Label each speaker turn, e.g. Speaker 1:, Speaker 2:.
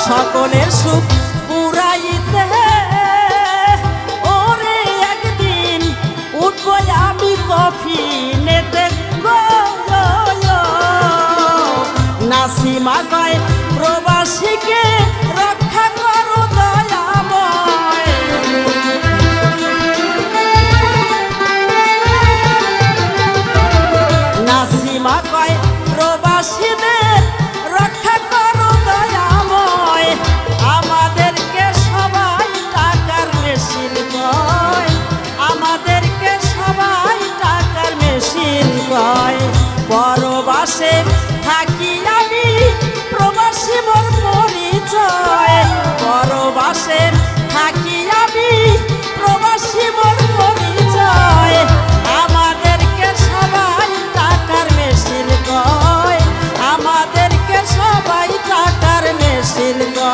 Speaker 1: সকলের সুখ পুরাইতে ওরে একদিন উঠবো আমি কফিনেতে গো। নাসিমা কয় প্রবাসীকে রক্ষা করো দয়াময়। নাসিমা কয় প্রবাসীদের রক্ষা করো দয়াময়। আমাদেরকে সবাই টাকার মেশিন কয়, আমাদেরকে সবাই টাকার মেশিন কয়। পরবাসে থাকি আমি প্রবাসী মোর পরিচয়। পরবাসে থাকি আমি প্রবাসী মোর পরিচয়। আমাদেরকে সবাই টাকার মেশিন কয়, আমাদেরকে সবাই টাকার মেশিন কয়।